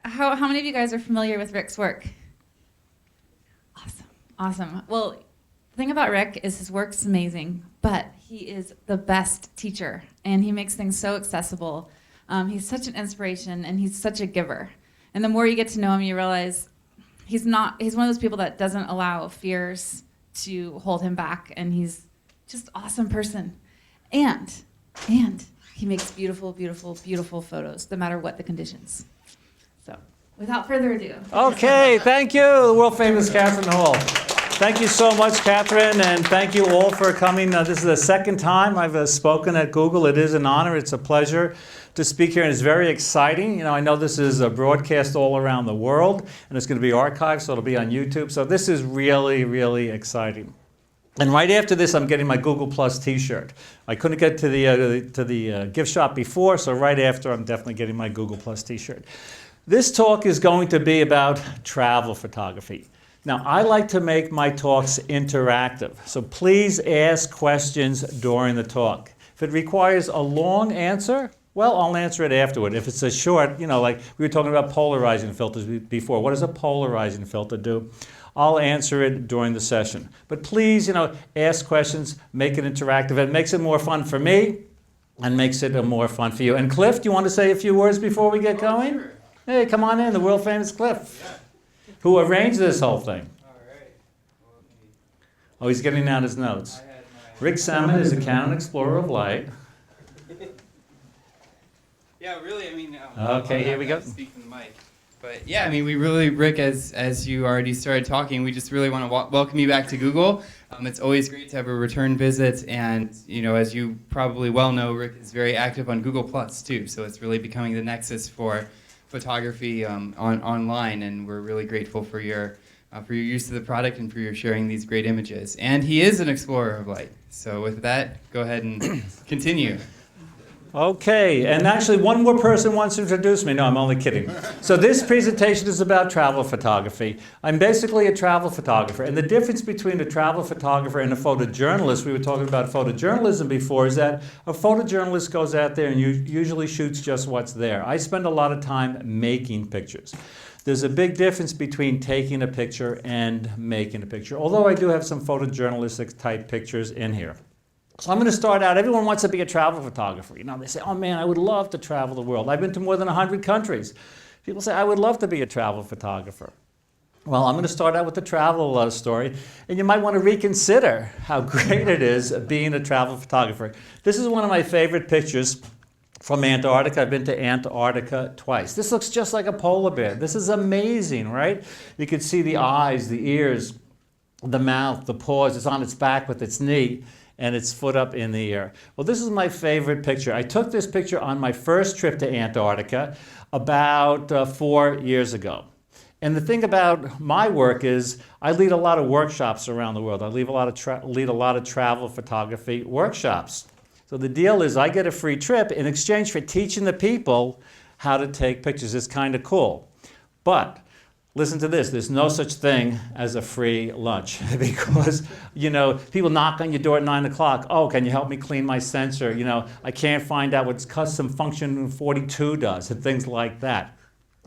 how many of you guys are familiar with Rick's work? Awesome, awesome. Well, the thing about Rick is his work's amazing, but he is the best teacher, and he makes things so accessible. He's such an inspiration, and he's such a giver. And the more you get to know him, you realize he's one of those people that doesn't allow fears to hold him back, and he's just an awesome person. And he makes beautiful, beautiful, beautiful photos, no matter what the conditions. So, without further ado. Okay, thank you, the world famous Catherine Hall. Thank you so much, Catherine, and thank you all for coming. This is the second time I've spoken at Google. It is an honor. It's a pleasure to speak here, and it's very exciting. I know this is a broadcast all around the world, and it's going to be archived, so it'll be on YouTube. So this is really, really exciting. And right after this, I'm getting my Google Plus T-shirt. I couldn't get to the gift shop before, so right after, I'm definitely getting my Google Plus T-shirt. This talk is going to be about travel photography. Now, I like to make my talks interactive, so please ask questions during the talk. If it requires a long answer, well, I'll answer it afterward. If it's a short, like we were talking about polarizing filters before. What does a polarizing filter do? I'll answer it during the session. But please, ask questions, make it interactive. It makes it more fun for me and makes it more fun for you. And Cliff, do you want to say a few words before we get going? Sure. Hey, come on in, the world famous Cliff. Yeah. Who arranged this whole thing. All right. Well, Oh, he's getting down his notes. Rick Sammon is a Canon Explorer of Light. Yeah, really, Okay, here we go. Speak from the mic. But yeah, we really, Rick, as you already started talking, we just really want to welcome you back to Google. It's always great to have a return visit, and as you probably well know, Rick is very active on Google Plus too. So it's really becoming the nexus for photography online, and we're really grateful for your use of the product and for your sharing these great images. And he is an explorer of light. So with that, go ahead and continue. Okay, and actually one more person wants to introduce me. No, I'm only kidding. So this presentation is about travel photography. I'm basically a travel photographer, and the difference between a travel photographer and a photojournalist, we were talking about photojournalism before, is that a photojournalist goes out there and usually shoots just what's there. I spend a lot of time making pictures. There's a big difference between taking a picture and making a picture, although I do have some photojournalistic type pictures in here. So I'm going to start out, everyone wants to be a travel photographer. They say, oh man, I would love to travel the world. I've been to more than 100 countries. People say, I would love to be a travel photographer. Well, I'm going to start out with the travel story, and you might want to reconsider how great it is being a travel photographer. This is one of my favorite pictures from Antarctica. I've been to Antarctica twice. This looks just like a polar bear. This is amazing, right? You can see the eyes, the ears, the mouth, the paws. It's on its back with its knee and its foot up in the air. Well, this is my favorite picture. I took this picture on my first trip to Antarctica about 4 years ago. And the thing about my work is I lead a lot of workshops around the world. I lead a lot of travel photography workshops. So the deal is I get a free trip in exchange for teaching the people how to take pictures. It's kind of cool. But listen to this, there's no such thing as a free lunch because, people knock on your door at 9 o'clock. Oh, can you help me clean my sensor? I can't find out what custom function 42 does and things like that.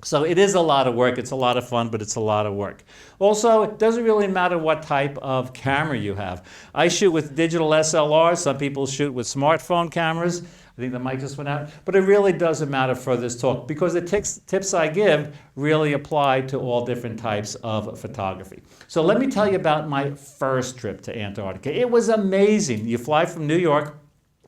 So it is a lot of work. It's a lot of fun, but it's a lot of work. Also, it doesn't really matter what type of camera you have. I shoot with digital SLRs. Some people shoot with smartphone cameras. I think the mic just went out. But it really doesn't matter for this talk because the tips I give really apply to all different types of photography. So let me tell you about my first trip to Antarctica. It was amazing. You fly from New York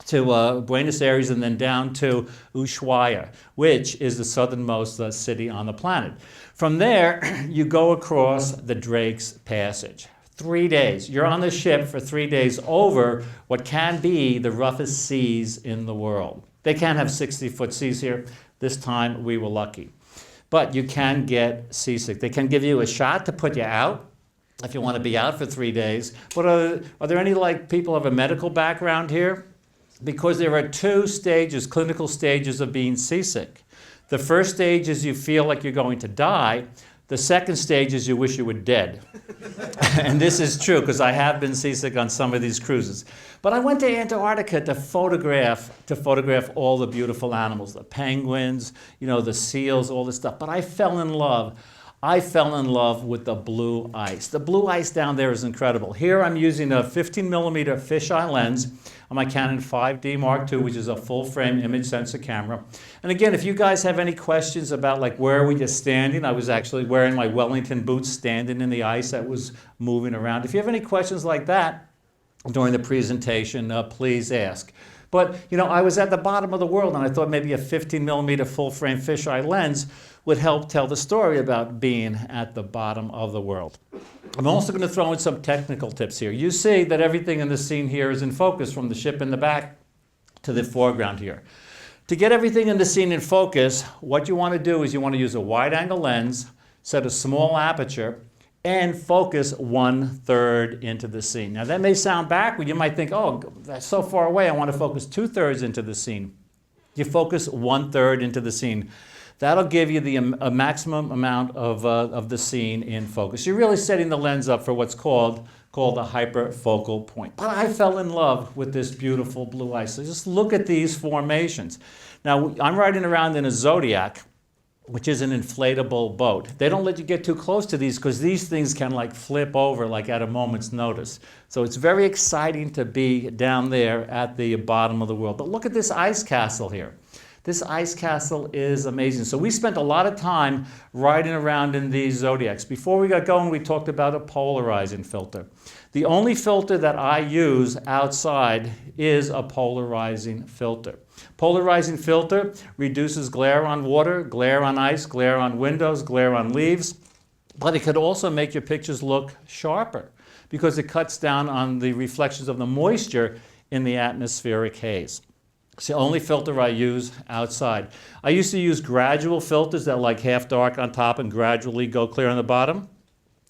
to Buenos Aires and then down to Ushuaia, which is the southernmost city on the planet. From there, you go across the Drake's Passage. 3 days. You're on the ship for 3 days over what can be the roughest seas in the world. They can't have 60-foot seas here. This time we were lucky. But you can get seasick. They can give you a shot to put you out if you want to be out for 3 days. But are there any people of a medical background here? Because there are 2 stages, clinical stages of being seasick. The first stage is you feel like you're going to die. The second stage is you wish you were dead. And this is true because I have been seasick on some of these cruises. But I went to Antarctica to photograph all the beautiful animals, the penguins, you know, the seals, all this stuff. But I fell in love with the blue ice. The blue ice down there is incredible. Here I'm using a 15mm fisheye lens on my Canon 5D Mark II, which is a full-frame image sensor camera. And again, if you guys have any questions about like where were you standing, I was actually wearing my Wellington boots standing in the ice that was moving around. If you have any questions like that during the presentation, please ask. But you know, I was at the bottom of the world and I thought maybe a 15mm full-frame fisheye lens would help tell the story about being at the bottom of the world. I'm also going to throw in some technical tips here. You see that everything in the scene here is in focus from the ship in the back to the foreground here. To get everything in the scene in focus, what you want to do is you want to use a wide-angle lens, set a small aperture, and focus 1/3 into the scene. Now that may sound backward. You might think, oh, that's so far away, I want to focus 2/3 into the scene. You focus 1/3 into the scene. That'll give you a maximum amount of the scene in focus. You're really setting the lens up for what's called a hyperfocal point. But I fell in love with this beautiful blue ice. So just look at these formations. Now, I'm riding around in a Zodiac, which is an inflatable boat. They don't let you get too close to these because these things can like flip over like at a moment's notice. So it's very exciting to be down there at the bottom of the world. But look at this ice castle here. This ice castle is amazing. So we spent a lot of time riding around in these Zodiacs. Before we got going, we talked about a polarizing filter. The only filter that I use outside is a polarizing filter. Polarizing filter reduces glare on water, glare on ice, glare on windows, glare on leaves, but it could also make your pictures look sharper because it cuts down on the reflections of the moisture in the atmospheric haze. It's the only filter I use outside. I used to use gradual filters that are like half dark on top and gradually go clear on the bottom,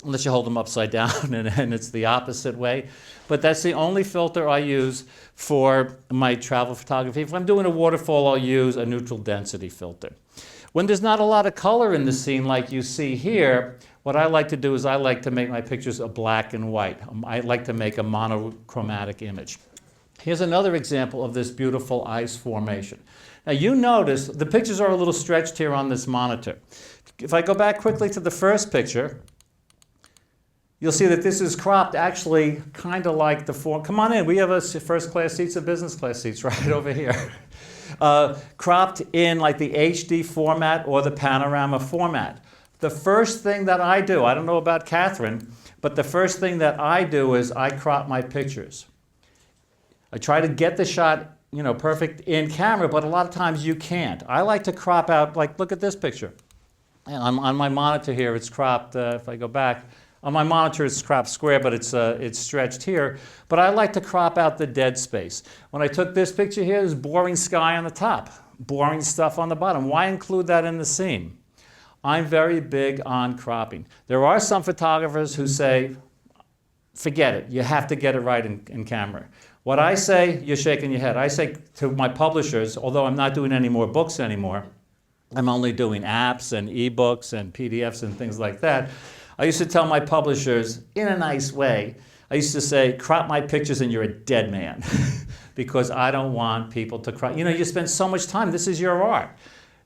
unless you hold them upside down and it's the opposite way. But that's the only filter I use for my travel photography. If I'm doing a waterfall, I'll use a neutral density filter. When there's not a lot of color in the scene like you see here, what I like to do is I like to make my pictures a black and white. I like to make a monochromatic image. Here's another example of this beautiful ice formation. Now you notice the pictures are a little stretched here on this monitor. If I go back quickly to the first picture, you'll see that this is cropped actually kind of like the form. Come on in, we have a first class seats and business class seats right over here. Cropped in like the HD format or the panorama format. The first thing that I do, I don't know about Catherine, but the first thing that I do is I crop my pictures. I try to get the shot, you know, perfect in camera, but a lot of times you can't. I like to crop out, like look at this picture. On my monitor here, it's cropped, if I go back, on my monitor it's cropped square, but it's stretched here. But I like to crop out the dead space. When I took this picture here, there's boring sky on the top, boring stuff on the bottom. Why include that in the scene? I'm very big on cropping. There are some photographers who say, forget it, you have to get it right in camera. What I say, you're shaking your head. I say to my publishers, although I'm not doing any more books anymore, I'm only doing apps and ebooks and PDFs and things like that. I used to tell my publishers, in a nice way, I used to say, crop my pictures and you're a dead man. Because I don't want people to crop. You know, you spend so much time, this is your art.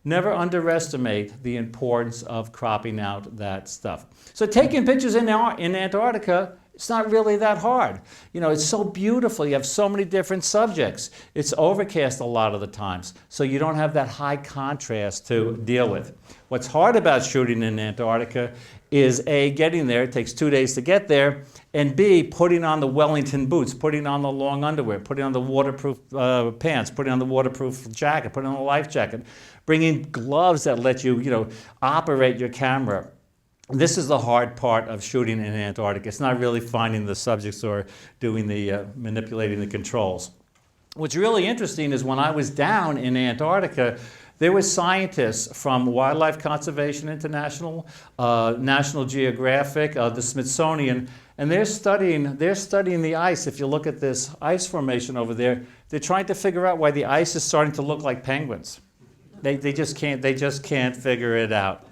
Never underestimate the importance of cropping out that stuff. So taking pictures in Antarctica, it's not really that hard. You know, it's so beautiful. You have so many different subjects. It's overcast a lot of the times, so you don't have that high contrast to deal with. What's hard about shooting in Antarctica is A, getting there, it takes 2 days to get there, and B, putting on the Wellington boots, putting on the long underwear, putting on the waterproof pants, putting on the waterproof jacket, putting on the life jacket, bringing gloves that let you, operate your camera. This is the hard part of shooting in Antarctica. It's not really finding the subjects or doing the manipulating the controls. What's really interesting is when I was down in Antarctica, there were scientists from Wildlife Conservation International, National Geographic, the Smithsonian, and they're studying the ice. If you look at this ice formation over there, they're trying to figure out why the ice is starting to look like penguins. They just can't figure it out.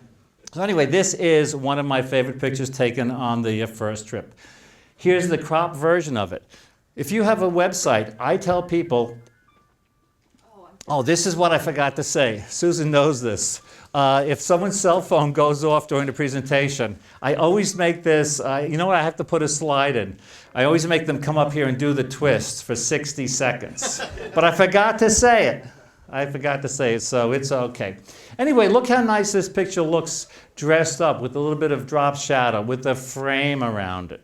So anyway, this is one of my favorite pictures taken on the first trip. Here's the crop version of it. If you have a website, I tell people, oh, this is what I forgot to say. Susan knows this. If someone's cell phone goes off during the presentation, I always make this, you know what, I have to put a slide in. I always make them come up here and do the twist for 60 seconds. But I forgot to say it. I forgot to say it, so it's okay. Anyway, look how nice this picture looks dressed up with a little bit of drop shadow, with the frame around it.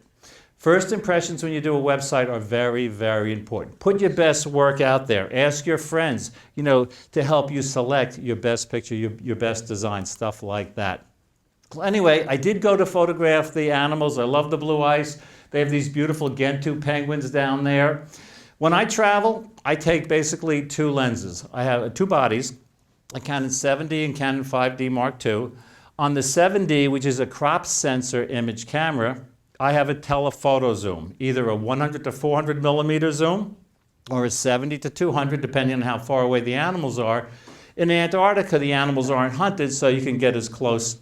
First impressions when you do a website are very, very important. Put your best work out there. Ask your friends, you know, to help you select your best picture, your best design, stuff like that. Anyway, I did go to photograph the animals. I love the blue ice. They have these beautiful Gentoo penguins down there. When I travel, I take basically two lenses. I have two bodies, a Canon 7D and Canon 5D Mark II. On the 7D, which is a crop sensor image camera, I have a telephoto zoom, either a 100 to 400 millimeter zoom or a 70 to 200, depending on how far away the animals are. In Antarctica, the animals aren't hunted, so you can get as close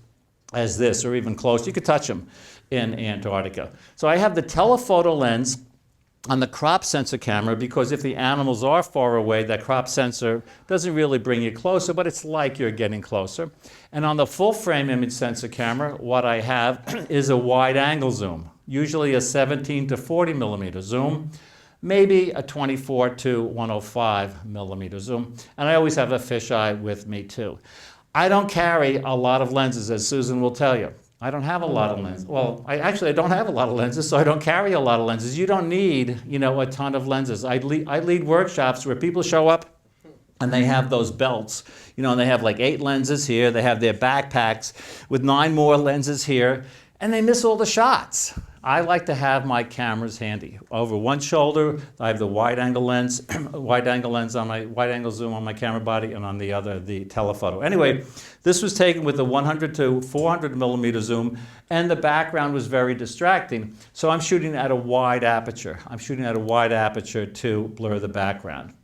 as this or even close. You could touch them in Antarctica. So I have the telephoto lens on the crop sensor camera because if the animals are far away, that crop sensor doesn't really bring you closer, but it's like you're getting closer. And on the full frame image sensor camera, what I have is a wide angle zoom, usually a 17 to 40 millimeter zoom, maybe a 24 to 105 millimeter zoom. And I always have a fisheye with me too. I don't carry a lot of lenses, as Susan will tell you. I don't have a lot of lenses. Well, I don't have a lot of lenses, so I don't carry a lot of lenses. You don't need, you know, a ton of lenses. I lead workshops where people show up and they have those belts, you know, and they have like 8 lenses here. They have their backpacks with 9 more lenses here, and they miss all the shots. I like to have my cameras handy. Over one shoulder, I have the wide-angle lens, wide-angle zoom on my camera body, and on the other, the telephoto. Anyway, this was taken with a 100 to 400 millimeter zoom, and the background was very distracting. So I'm shooting at a wide aperture. I'm shooting at a wide aperture to blur the background.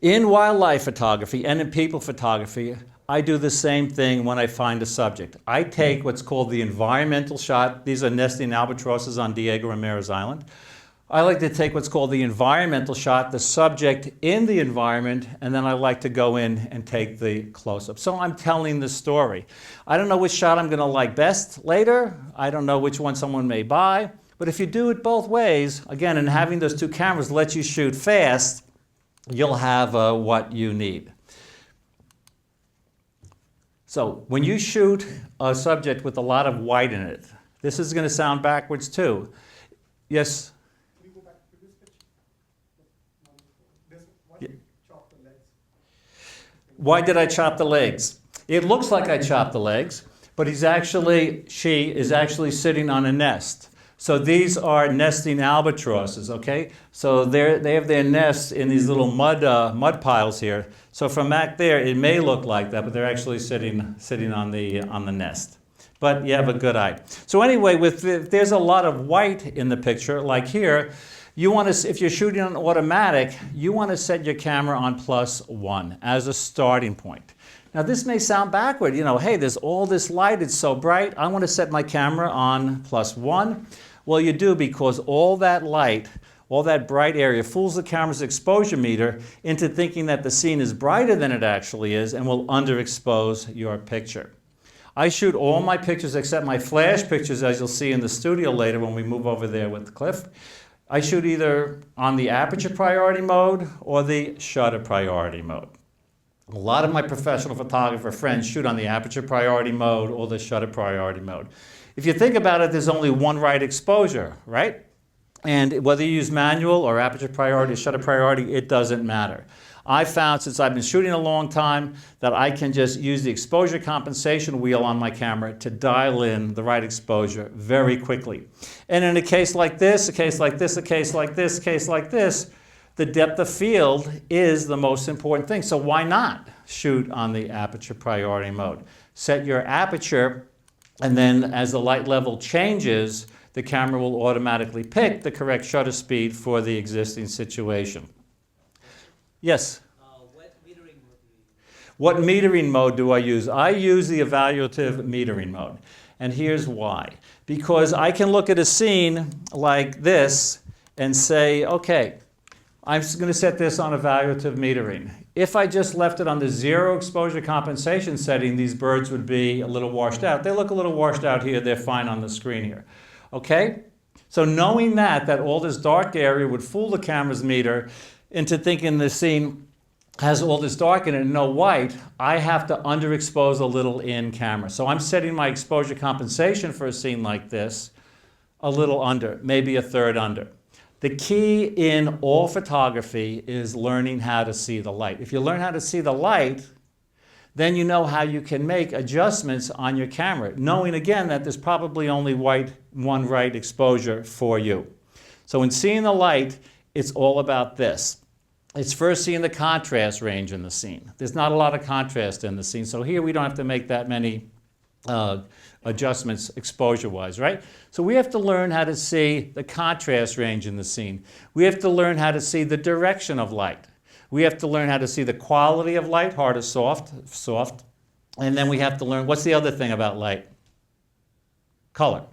In wildlife photography and in people photography, I do the same thing when I find a subject. I take what's called the environmental shot. These are nesting albatrosses on Diego Ramirez Island. I like to take what's called the environmental shot, the subject in the environment, and then I like to go in and take the close-up. So I'm telling the story. I don't know which shot I'm going to like best later. I don't know which one someone may buy. But if you do it both ways, again, and having those two cameras lets you shoot fast, you'll have what you need. So when you shoot a subject with a lot of white in it, this is going to sound backwards too. Yes? Can you go back to this picture? Why did you chop the legs? Why did I chop the legs? It looks like I chopped the legs, but she is actually sitting on a nest. So these are nesting albatrosses, okay? So they have their nests in these little mud piles here. So from back there, it may look like that, but they're actually sitting on the nest. But you have a good eye. So anyway, if there's a lot of white in the picture, like here, you want to, if you're shooting on automatic, you want to set your camera on +1 as a starting point. Now this may sound backward, you know, hey, there's all this light, it's so bright, I want to set my camera on +1. Well, you do, because all that light, all that bright area fools the camera's exposure meter into thinking that the scene is brighter than it actually is and will underexpose your picture. I shoot all my pictures except my flash pictures, as you'll see in the studio later when we move over there with Cliff. I shoot either on the aperture priority mode or the shutter priority mode. A lot of my professional photographer friends shoot on the aperture priority mode or the shutter priority mode. If you think about it, there's only one right exposure, right? And whether you use manual or aperture priority or shutter priority, it doesn't matter. I found, since I've been shooting a long time, that I can just use the exposure compensation wheel on my camera to dial in the right exposure very quickly. And in a case like this, a case like this, a case like this, a case like this, the depth of field is the most important thing. So why not shoot on the aperture priority mode? Set your aperture, and then as the light level changes, the camera will automatically pick the correct shutter speed for the existing situation. Yes? What metering mode do you use? What metering mode do I use? I use the evaluative metering mode. And here's why. Because I can look at a scene like this and say, okay, I'm just going to set this on evaluative metering. If I just left it on the 0 exposure compensation setting, these birds would be a little washed out. They look a little washed out here. They're fine on the screen here. Okay? So knowing that all this dark area would fool the camera's meter into thinking the scene has all this dark in it and no white, I have to underexpose a little in camera. So I'm setting my exposure compensation for a scene like this a little under, maybe a third under. The key in all photography is learning how to see the light. If you learn how to see the light, then you know how you can make adjustments on your camera, knowing again that there's probably only one right exposure for you. So in seeing the light, it's all about this. It's first seeing the contrast range in the scene. There's not a lot of contrast in the scene, so here we don't have to make that many adjustments exposure-wise, right? So we have to learn how to see the contrast range in the scene. We have to learn how to see the direction of light. We have to learn how to see the quality of light, hard or soft. And then we have to learn, what's the other thing about light? Color.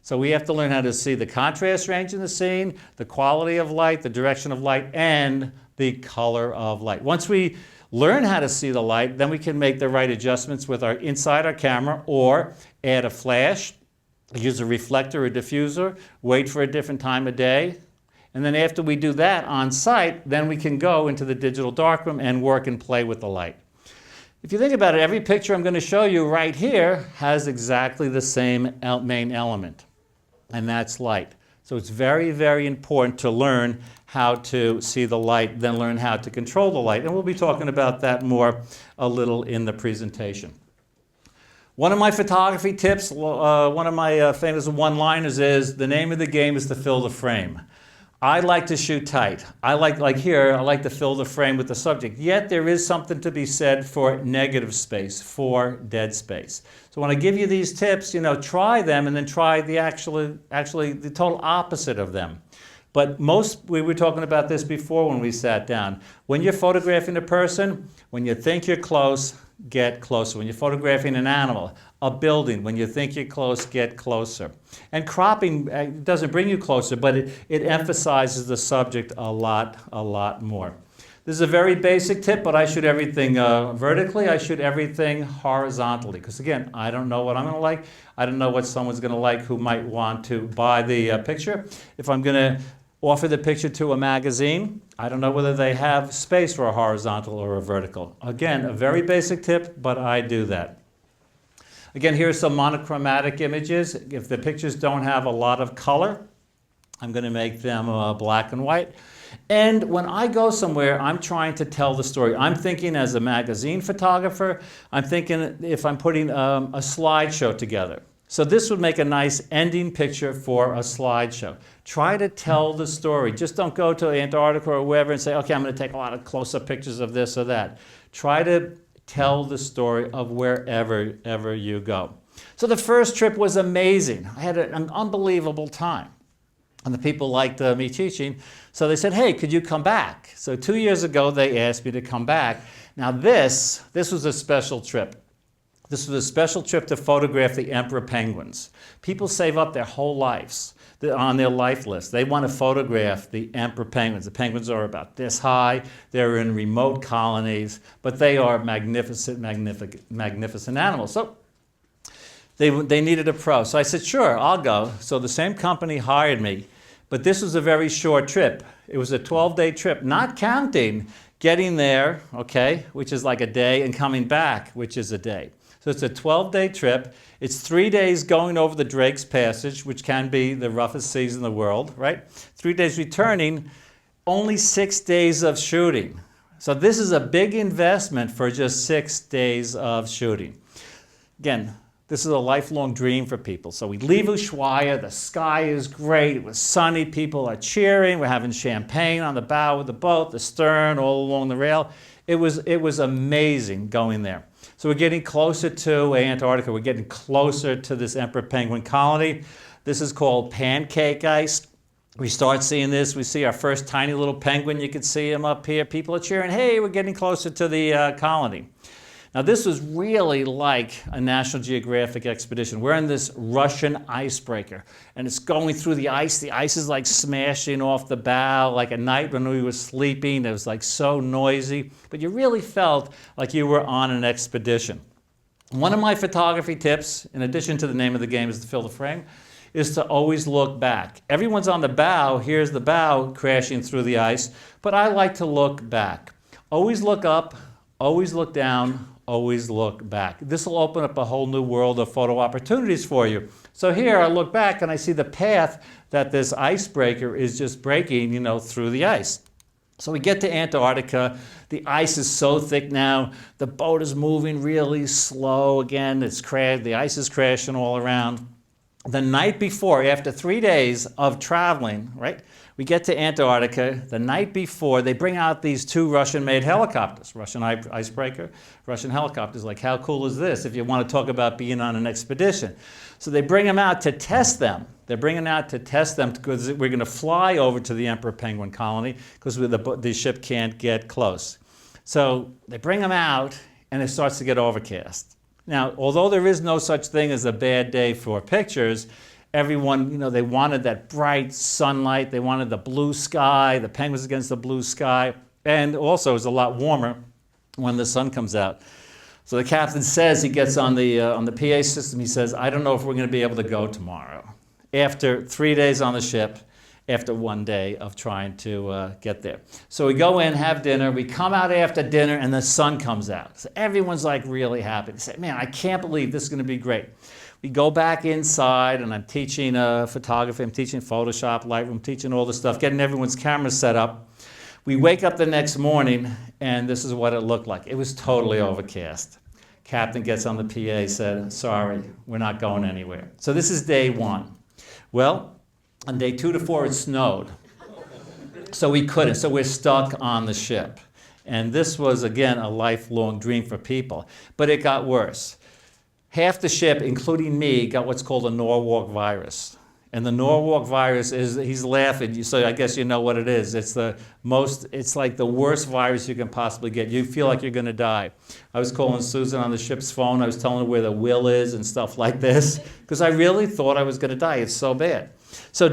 So we have to learn how to see the contrast range in the scene, the quality of light, the direction of light, and the color of light. Once we learn how to see the light, then we can make the right adjustments with inside our camera, or add a flash, use a reflector or diffuser, wait for a different time of day. And then after we do that on site, then we can go into the digital darkroom and work and play with the light. If you think about it, every picture I'm going to show you right here has exactly the same main element, and that's light. So it's very, very important to learn how to see the light, then learn how to control the light. And we'll be talking about that more a little in the presentation. One of my photography tips, one of my famous one-liners is, the name of the game is to fill the frame. I like to shoot tight. I like here, I like to fill the frame with the subject. Yet there is something to be said for negative space, for dead space. So when I give you these tips, try them and then try the actually the total opposite of them. But we were talking about this before when we sat down. When you're photographing a person, when you think you're close, get closer. When you're photographing an animal, a building, when you think you're close, get closer. And cropping doesn't bring you closer, but it emphasizes the subject a lot more. This is a very basic tip, but I shoot everything vertically. I shoot everything horizontally. Because again, I don't know what I'm going to like. I don't know what someone's going to like who might want to buy the picture. If I'm going to offer the picture to a magazine, I don't know whether they have space for a horizontal or a vertical. Again, a very basic tip, but I do that. Again, here are some monochromatic images. If the pictures don't have a lot of color, I'm going to make them black and white. And when I go somewhere, I'm trying to tell the story. I'm thinking as a magazine photographer, I'm thinking if I'm putting a slideshow together. So this would make a nice ending picture for a slideshow. Try to tell the story. Just don't go to Antarctica or wherever and say, okay, I'm going to take a lot of close-up pictures of this or that. Try to tell the story of wherever you go. So the first trip was amazing. I had an unbelievable time. And the people liked me teaching, so they said, hey, could you come back? So 2 years ago, they asked me to come back. Now this was a special trip. This was a special trip to photograph the emperor penguins. People save up their whole lives on their life list. They want to photograph the emperor penguins. The penguins are about this high. They're in remote colonies, but they are magnificent animals. So they needed a pro. So I said, sure, I'll go. So the same company hired me, but this was a very short trip. It was a 12-day trip, not counting getting there, okay, which is like a day, and coming back, which is a day. So it's a 12-day trip. It's 3 days going over the Drake's Passage, which can be the roughest seas in the world, right? 3 days returning, only 6 days of shooting. So this is a big investment for just 6 days of shooting. Again, this is a lifelong dream for people. So we leave Ushuaia, the sky is great, it was sunny, people are cheering, we're having champagne on the bow of the boat, the stern, all along the rail. It was amazing going there. So we're getting closer to Antarctica, we're getting closer to this emperor penguin colony. This is called pancake ice. We start seeing this, we see our first tiny little penguin, you can see him up here. People are cheering, hey, we're getting closer to the colony. Now this was really like a National Geographic expedition. We're in this Russian icebreaker, and it's going through the ice. The ice is like smashing off the bow, like at night when we were sleeping. It was like so noisy, but you really felt like you were on an expedition. One of my photography tips, in addition to the name of the game is to fill the frame, is to always look back. Everyone's on the bow. Here's the bow crashing through the ice, but I like to look back. Always look up, always look down, always look back. This will open up a whole new world of photo opportunities for you. So here I look back and I see the path that this icebreaker is just breaking, through the ice. So we get to Antarctica. The ice is so thick now. The boat is moving really slow again. The ice is crashing all around. The night before, after 3 days of traveling, right, we get to Antarctica. The night before, they bring out these 2 Russian-made helicopters, Russian icebreaker, Russian helicopters. Like, how cool is this if you want to talk about being on an expedition? So they bring them out to test them. They're bringing out to test them because we're going to fly over to the Emperor Penguin colony because the ship can't get close. So they bring them out, and it starts to get overcast. Now, although there is no such thing as a bad day for pictures, everyone, they wanted that bright sunlight. They wanted the blue sky, the penguins against the blue sky. And also, it's a lot warmer when the sun comes out. So the captain says, he gets on the PA system, he says, I don't know if we're going to be able to go tomorrow. After 3 days on the ship, after 1 day of trying to get there. So we go in, have dinner, we come out after dinner, and the sun comes out. So everyone's like really happy. They say, man, I can't believe this is going to be great. We go back inside, and I'm teaching photography, I'm teaching Photoshop, Lightroom, teaching all this stuff, getting everyone's cameras set up. We wake up the next morning, and this is what it looked like. It was totally overcast. Captain gets on the PA, said, sorry, we're not going anywhere. So this is day 1. Well, on day 2 to 4, it snowed. So we couldn't. So we're stuck on the ship. And this was, again, a lifelong dream for people. But it got worse. Half the ship, including me, got what's called a Norwalk virus. And the Norwalk virus is, he's laughing, so I guess you know what it is. It's like the worst virus you can possibly get. You feel like you're going to die. I was calling Susan on the ship's phone. I was telling her where the will is and stuff like this, because I really thought I was going to die. It's so bad. So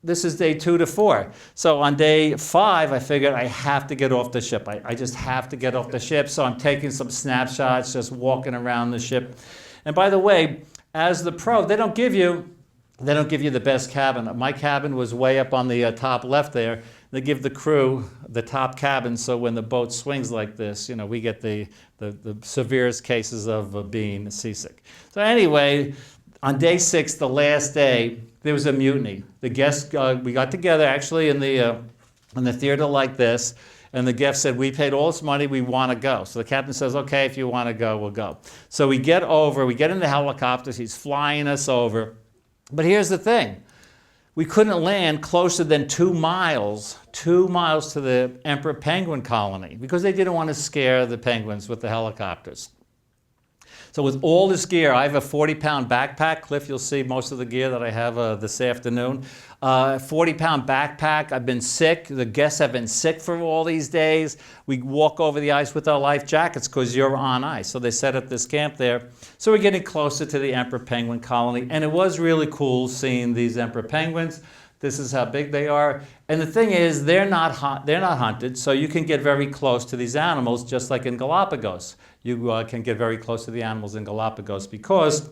this is day 2 to 4. So on day 5, I figured I have to get off the ship. I just have to get off the ship. So I'm taking some snapshots, just walking around the ship. And by the way, as the pro, they don't give you the best cabin. My cabin was way up on the top left there. They give the crew the top cabin, so when the boat swings like this, we get the severest cases of being seasick. So anyway, on day 6, the last day, there was a mutiny. The guests, we got together actually in the theater like this, and the guest said, we paid all this money, we want to go. So the captain says, okay, if you want to go, we'll go. So we get in the helicopters, he's flying us over. But here's the thing. We couldn't land closer than 2 miles to the Emperor Penguin colony because they didn't want to scare the penguins with the helicopters. So with all this gear, I have a 40-pound backpack. Cliff, you'll see most of the gear that I have this afternoon. 40-pound backpack. I've been sick. The guests have been sick for all these days. We walk over the ice with our life jackets because you're on ice. So they set up this camp there. So we're getting closer to the Emperor Penguin colony. And it was really cool seeing these Emperor penguins. This is how big they are. And the thing is, they're not hunted, so you can get very close to these animals, just like in Galapagos. You can get very close to the animals in Galapagos because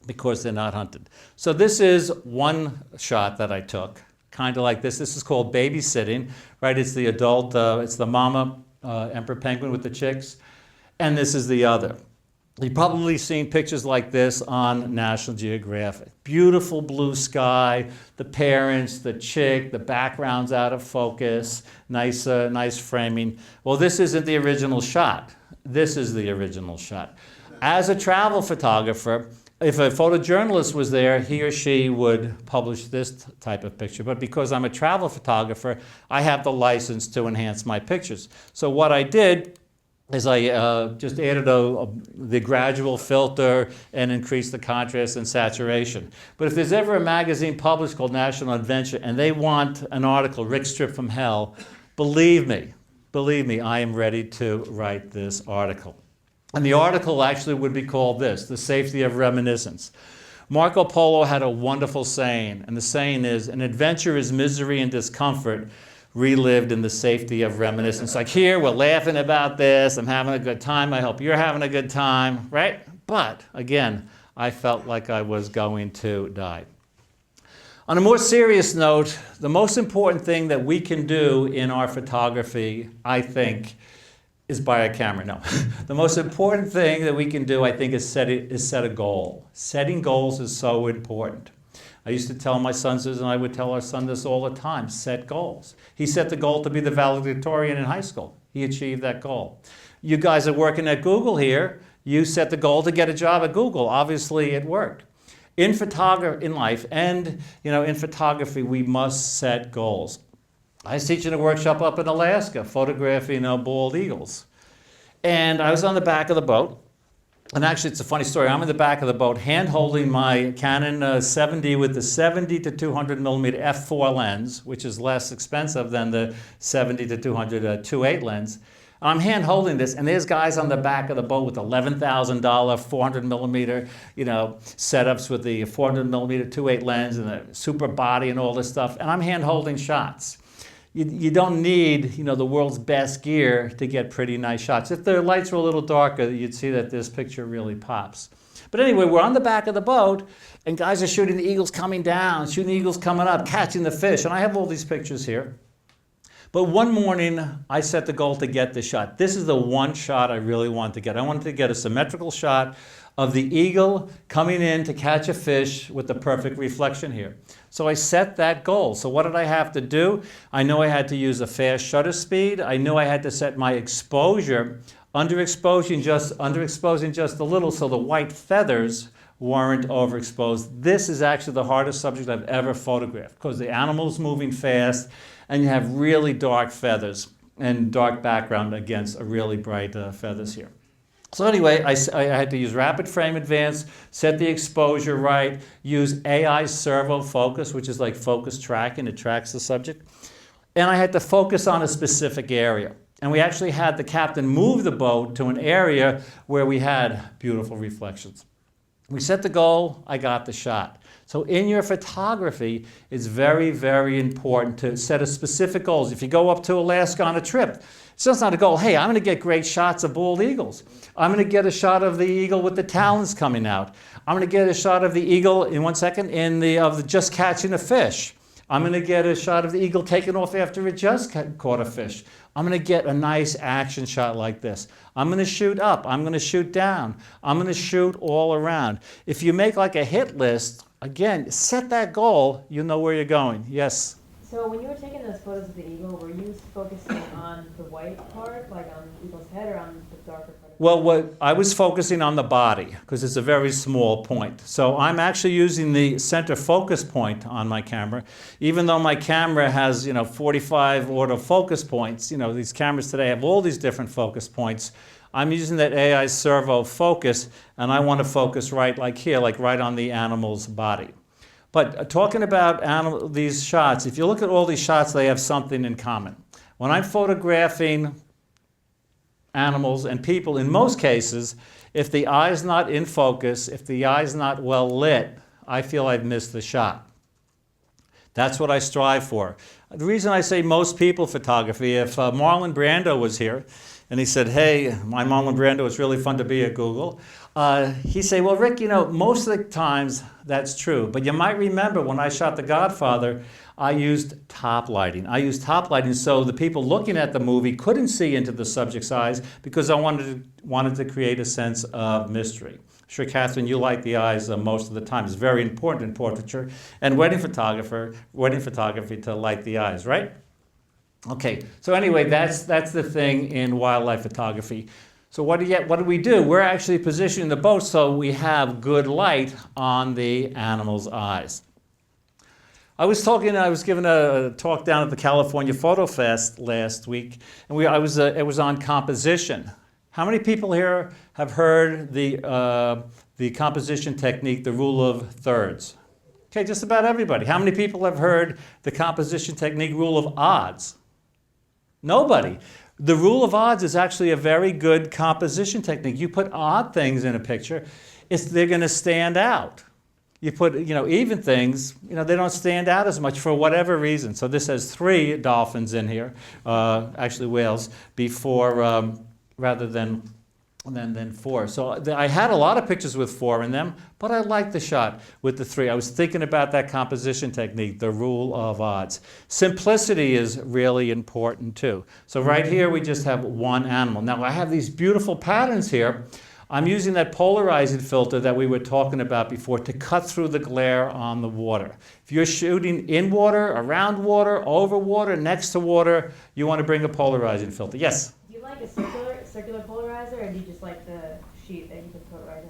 they're not hunted. So this is one shot that I took, kind of like this. This is called babysitting, right? It's the adult, it's the mama Emperor penguin with the chicks, and this is the other. You've probably seen pictures like this on National Geographic. Beautiful blue sky, the parents, the chick, the background's out of focus, nice framing. Well, this isn't the original shot. This is the original shot. As a travel photographer, if a photojournalist was there, he or she would publish this type of picture. But because I'm a travel photographer, I have the license to enhance my pictures. So what I did is I just added the gradual filter and increased the contrast and saturation. But if there's ever a magazine published called National Adventure and they want an article, Rick's Trip from Hell, believe me, I am ready to write this article. And the article actually would be called this, The Safety of Reminiscence. Marco Polo had a wonderful saying, and the saying is, an adventure is misery and discomfort relived in the safety of reminiscence. Like here, we're laughing about this, I'm having a good time, I hope you're having a good time, right? But again, I felt like I was going to die. On a more serious note, the most important thing that we can do in our photography, I think, is buy a camera. No. The most important thing that we can do, I think, is set a goal. Setting goals is so important. I used to tell my sons this, and I would tell our son this all the time, set goals. He set the goal to be the valedictorian in high school. He achieved that goal. You guys are working at Google here. You set the goal to get a job at Google. Obviously, it worked. In life and in photography, we must set goals. I was teaching a workshop up in Alaska, photographing bald eagles. And I was on the back of the boat. And actually, it's a funny story. I'm in the back of the boat, hand-holding my Canon 70 with the 70 to 200 millimeter f4 lens, which is less expensive than the 70 to 200 2.8 lens. I'm hand-holding this, and there's guys on the back of the boat with $11,000 400 millimeter, setups with the 400 millimeter 2.8 lens and the super body and all this stuff, and I'm hand-holding shots. You don't need, the world's best gear to get pretty nice shots. If the lights were a little darker, you'd see that this picture really pops. But anyway, we're on the back of the boat, and guys are shooting the eagles coming down, shooting the eagles coming up, catching the fish, and I have all these pictures here. But one morning, I set the goal to get the shot. This is the one shot I really wanted to get. I wanted to get a symmetrical shot of the eagle coming in to catch a fish with the perfect reflection here. So I set that goal. So what did I have to do? I knew I had to use a fast shutter speed. I knew I had to set my exposure, underexposing just a little so the white feathers weren't overexposed. This is actually the hardest subject I've ever photographed because the animal's moving fast and you have really dark feathers and dark background against a really bright feathers here. So anyway, I had to use rapid frame advance, set the exposure right, use AI servo focus, which is like focus tracking, it tracks the subject. And I had to focus on a specific area. And we actually had the captain move the boat to an area where we had beautiful reflections. We set the goal, I got the shot. So in your photography, it's very, very important to set a specific goals. If you go up to Alaska on a trip, it's just not a goal, hey, I'm going to get great shots of bald eagles. I'm going to get a shot of the eagle with the talons coming out. I'm going to get a shot of the eagle, in 1 second, of just catching a fish. I'm going to get a shot of the eagle taking off after it just caught a fish. I'm going to get a nice action shot like this. I'm going to shoot up. I'm going to shoot down. I'm going to shoot all around. If you make like a hit list, again, set that goal, you know where you're going. Yes? So when you were taking those photos of the eagle, were you focusing on the white part, like on the eagle's head, or on the darker part? Well, I was focusing on the body because it's a very small point. So I'm actually using the center focus point on my camera. Even though my camera has, 45 autofocus points, these cameras today have all these different focus points. I'm using that AI servo focus, and I want to focus right like here, like right on the animal's body. But talking about these shots, if you look at all these shots, they have something in common. When I'm photographing animals and people, in most cases, if the eye's not in focus, if the eye's not well lit, I feel I've missed the shot. That's what I strive for. The reason I say most people photography, if Marlon Brando was here, and he said, hey, my Marlon Brando, it's really fun to be at Google. He'd say, well, Rick, most of the times that's true. But you might remember when I shot The Godfather, I used top lighting. I used top lighting so the people looking at the movie couldn't see into the subject's eyes because I wanted to create a sense of mystery. Sure, Catherine, you light the eyes most of the time. It's very important in portraiture and wedding photography to light the eyes, right? Okay, so anyway, that's the thing in wildlife photography. So what do we do? We're actually positioning the boat so we have good light on the animal's eyes. I was giving a talk down at the California Photo Fest last week, and it was on composition. How many people here have heard the composition technique, the rule of thirds? Okay, just about everybody. How many people have heard the composition technique, rule of odds? Nobody. The rule of odds is actually a very good composition technique. You put odd things in a picture, they're going to stand out. You put, even things, they don't stand out as much for whatever reason. So this has 3 dolphins in here, actually whales, before rather than 4. So I had a lot of pictures with 4 in them, but I liked the shot with the 3. I was thinking about that composition technique, the rule of odds. Simplicity is really important too. So right here we just have one animal. Now I have these beautiful patterns here. I'm using that polarizing filter that we were talking about before to cut through the glare on the water. If you're shooting in water, around water, over water, next to water, you want to bring a polarizing filter. Yes? Do you like a circular polarizer, or do you just like the sheet that you can put right in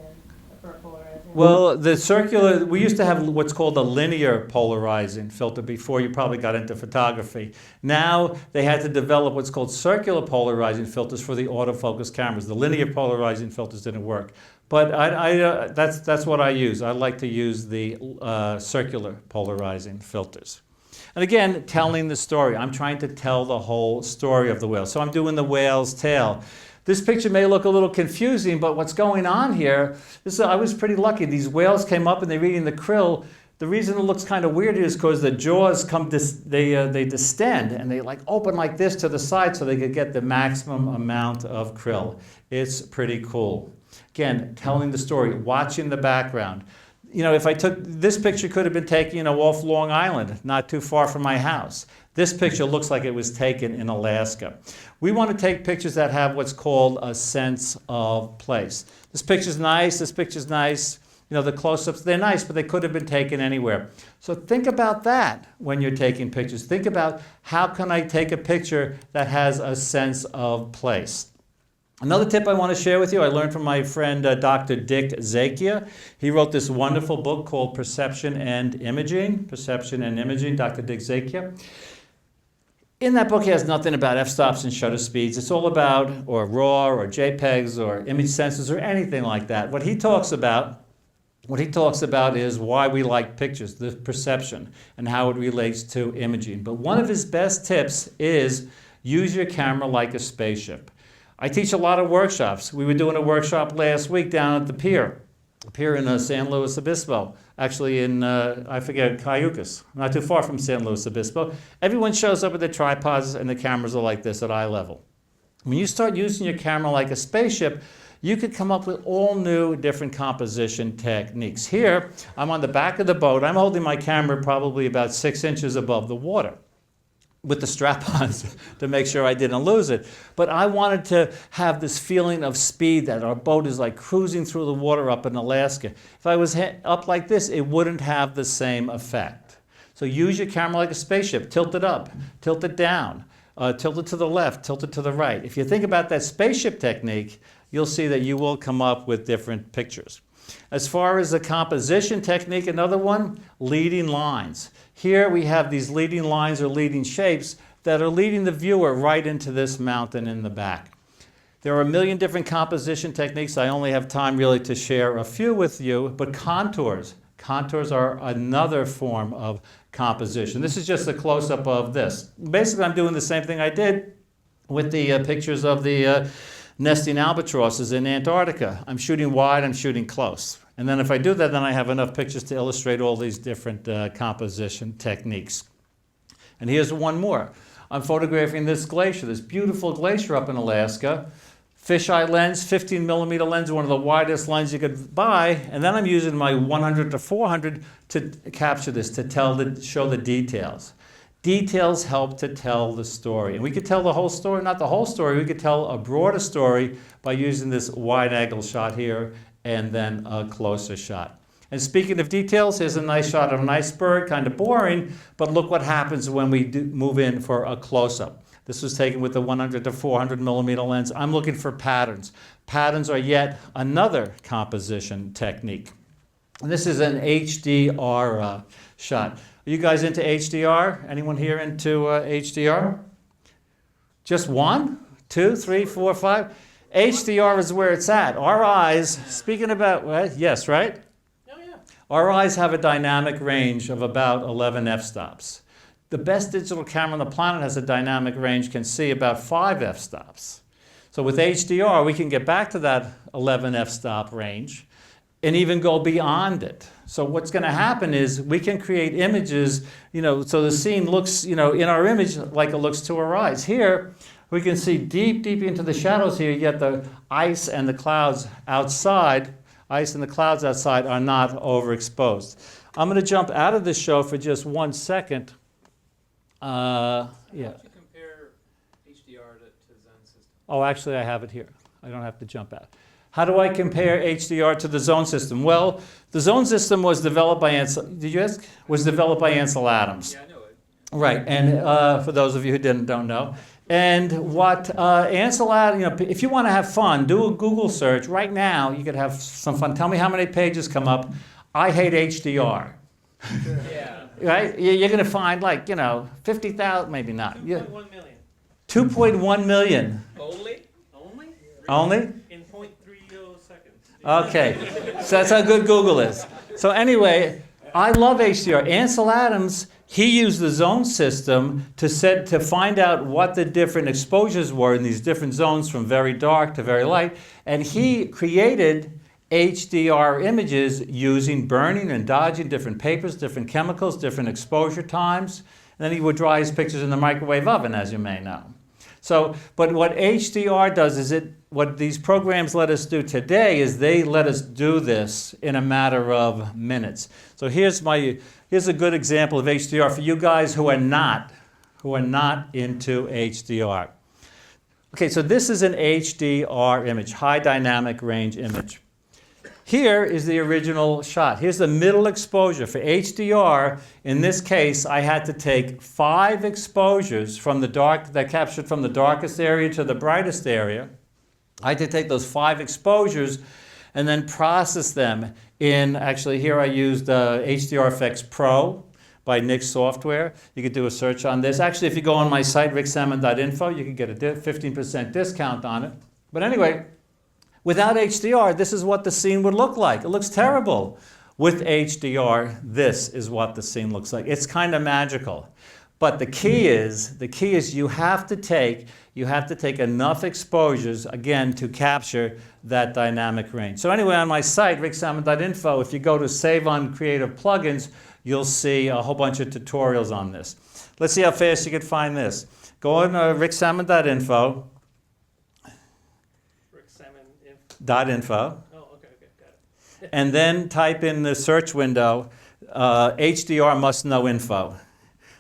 for a polarizer? Well, the circular, we used to have what's called a linear polarizing filter before you probably got into photography. Now they had to develop what's called circular polarizing filters for the autofocus cameras. The linear polarizing filters didn't work. But that's what I use. I like to use the circular polarizing filters. And again, telling the story. I'm trying to tell the whole story of the whale. So I'm doing the whale's tail. This picture may look a little confusing, but what's going on here, I was pretty lucky. These whales came up and they're eating the krill. The reason it looks kind of weird is because the jaws they distend and they open like this to the side so they could get the maximum amount of krill. It's pretty cool. Again, telling the story, watching the background. If I took this picture, could have been taken off Long Island, not too far from my house. This picture looks like it was taken in Alaska. We want to take pictures that have what's called a sense of place. This picture's nice, this picture's nice. The close-ups, they're nice, but they could have been taken anywhere. So think about that when you're taking pictures. Think about, how can I take a picture that has a sense of place? Another tip I want to share with you, I learned from my friend Dr. Dick Zakia. He wrote this wonderful book called Perception and Imaging. Perception and Imaging, Dr. Dick Zakia. In that book, he has nothing about f-stops and shutter speeds. It's all about, or RAW, or JPEGs, or image sensors, or anything like that. What he talks about is why we like pictures, the perception, and how it relates to imaging. But one of his best tips is use your camera like a spaceship. I teach a lot of workshops. We were doing a workshop last week down at the pier in San Luis Obispo, actually in, Cayucas, not too far from San Luis Obispo. Everyone shows up with their tripods and the cameras are like this at eye level. When you start using your camera like a spaceship, you could come up with all new different composition techniques. Here, I'm on the back of the boat. I'm holding my camera probably about 6 inches above the water with the strap-ons to make sure I didn't lose it. But I wanted to have this feeling of speed, that our boat is like cruising through the water up in Alaska. If I was up like this, it wouldn't have the same effect. So use your camera like a spaceship. Tilt it up, tilt it down, tilt it to the left, tilt it to the right. If you think about that spaceship technique, you'll see that you will come up with different pictures. As far as the composition technique, another one, leading lines. Here we have these leading lines or leading shapes that are leading the viewer right into this mountain in the back. There are a million different composition techniques. I only have time really to share a few with you, but contours. Contours are another form of composition. This is just a close-up of this. Basically, I'm doing the same thing I did with the pictures of the nesting albatrosses in Antarctica. I'm shooting wide, I'm shooting close. And then if I do that, then I have enough pictures to illustrate all these different composition techniques. And here's one more. I'm photographing this glacier, this beautiful glacier up in Alaska. Fisheye lens, 15 millimeter lens, one of the widest lenses you could buy. And then I'm using my 100 to 400 to capture this, to show the details. Details help to tell the story. And we could tell the whole story, not the whole story, we could tell a broader story by using this wide angle shot here and then a closer shot. And speaking of details, here's a nice shot of an iceberg, kind of boring, but look what happens when we move in for a close-up. This was taken with the 100 to 400 millimeter lens. I'm looking for patterns. Patterns are yet another composition technique. And this is an HDR shot. Are you guys into HDR? Anyone here into HDR? Just 1, 2, 3, 4, 5? HDR is where it's at. Our eyes, speaking about, well, yes, right? Oh, yeah. Our eyes have a dynamic range of about 11 f-stops. the best digital camera on the planet has a dynamic range, can see about 5 f-stops. So with HDR, we can get back to that 11 f-stop range and even go beyond it. So what's going to happen is we can create images, so the scene looks, in our image like it looks to our eyes. Here, we can see deep, deep into the shadows here, yet the ice and the clouds outside are not overexposed. I'm going to jump out of this show for just 1 second. How do you compare HDR to zone system? Oh, actually, I have it here. I don't have to jump out. How do I compare HDR to the zone system? Well, the zone system was developed by Was developed by Ansel Adams. Yeah, I know it. Right, and for those of you who don't know. And what Ansel Adams, if you want to have fun, do a Google search. Right now, you could have some fun. Tell me how many pages come up. I hate HDR. Yeah. Right? You're going to find 50,000, maybe not. 2.1 million. 2.1 million. Only? Only? Only? In 0.30 seconds. Okay, so that's how good Google is. So anyway, I love HDR. Ansel Adams, he used the zone system to find out what the different exposures were in these different zones from very dark to very light, and he created HDR images using burning and dodging different papers, different chemicals, different exposure times, and then he would dry his pictures in the microwave oven, as you may know. So, but what HDR does is what these programs let us do today is they let us do this in a matter of minutes. So here's a good example of HDR for you guys who are not into HDR. Okay, so this is an HDR image, high dynamic range image. Here is the original shot. Here's the middle exposure. For HDR, in this case, I had to take 5 exposures from that captured from the darkest area to the brightest area. I had to take those 5 exposures and then process them in, actually here I used HDR Effects Pro by Nick Software. You could do a search on this. Actually, if you go on my site, ricksammon.info, you can get a 15% discount on it. But anyway, without HDR, this is what the scene would look like. It looks terrible. With HDR, this is what the scene looks like. It's kind of magical. But the key is you have to take enough exposures, again, to capture that dynamic range. So anyway, on my site, ricksammon.info, if you go to Save on Creative Plugins, you'll see a whole bunch of tutorials on this. Let's see how fast you can find this. Go on ricksammon.info. .info. Oh, okay, got it. And then type in the search window, HDR must know info.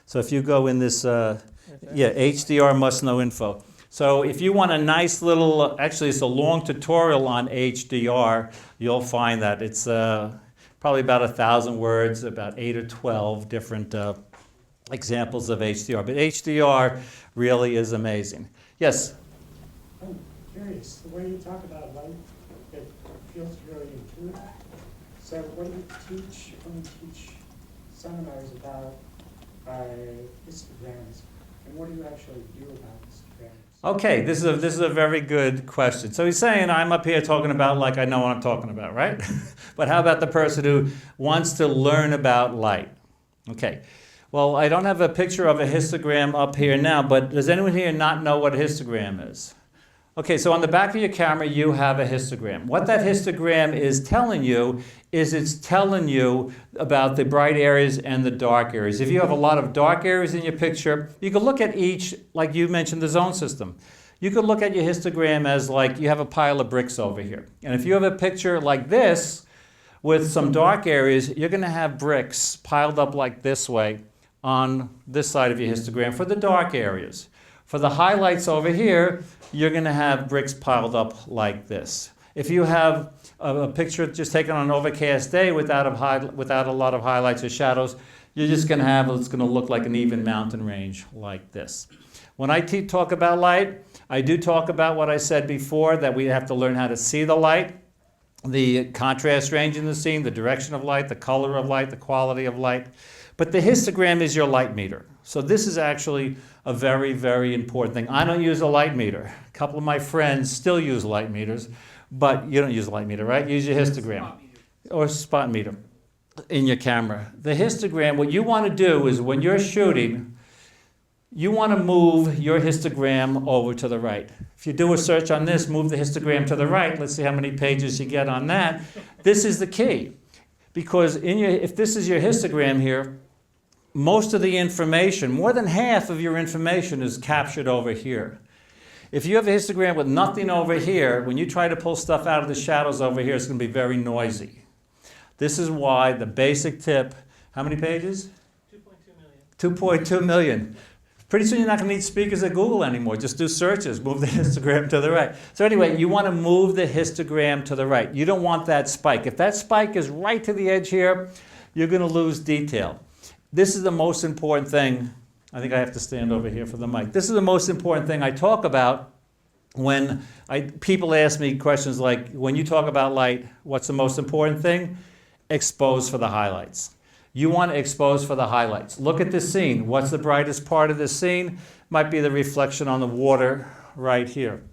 So if you go in this, HDR must know info. So if you want a nice little, actually it's a long tutorial on HDR, you'll find that. It's probably about 1,000 words, about 8 or 12 different examples of HDR. But HDR really is amazing. Yes? I'm curious, the way you talk about light, it feels really intuitive. So what do you teach when you teach seminars about histograms, and what do you actually do about histograms? Okay, this is a very good question. So he's saying I'm up here talking about like I know what I'm talking about, right? But how about the person who wants to learn about light? Okay, well, I don't have a picture of a histogram up here now, but does anyone here not know what a histogram is? Okay, so on the back of your camera, you have a histogram. What that histogram is telling you is it's telling you about the bright areas and the dark areas. If you have a lot of dark areas in your picture, you can look at each, like you mentioned, the zone system. You could look at your histogram as like you have a pile of bricks over here. And if you have a picture like this with some dark areas, you're going to have bricks piled up like this way on this side of your histogram for the dark areas. For the highlights over here, you're going to have bricks piled up like this. If you have a picture just taken on an overcast day without a lot of highlights or shadows, you're just going to have, it's going to look like an even mountain range like this. When I talk about light, I do talk about what I said before, that we have to learn how to see the light, the contrast range in the scene, the direction of light, the color of light, the quality of light. But the histogram is your light meter. So this is actually a very, very important thing. I don't use a light meter. A couple of my friends still use light meters, but you don't use a light meter, right? Use your histogram or spot meter in your camera. The histogram, what you want to do is when you're shooting, you want to move your histogram over to the right. If you do a search on this, move the histogram to the right. Let's see how many pages you get on that. This is the key. Because if this is your histogram here, most of the information, more than half of your information is captured over here. If you have a histogram with nothing over here, when you try to pull stuff out of the shadows over here, it's going to be very noisy. This is why the basic tip, how many pages? 2.2 million. 2.2 million. Pretty soon you're not going to need speakers at Google anymore. Just do searches. Move the histogram to the right. So anyway, you want to move the histogram to the right. You don't want that spike. If that spike is right to the edge here, you're going to lose detail. This is the most important thing. I think I have to stand over here for the mic. This is the most important thing I talk about when people ask me questions like, when you talk about light, what's the most important thing? Expose for the highlights. You want to expose for the highlights. Look at this scene. What's the brightest part of this scene? Might be the reflection on the water right here.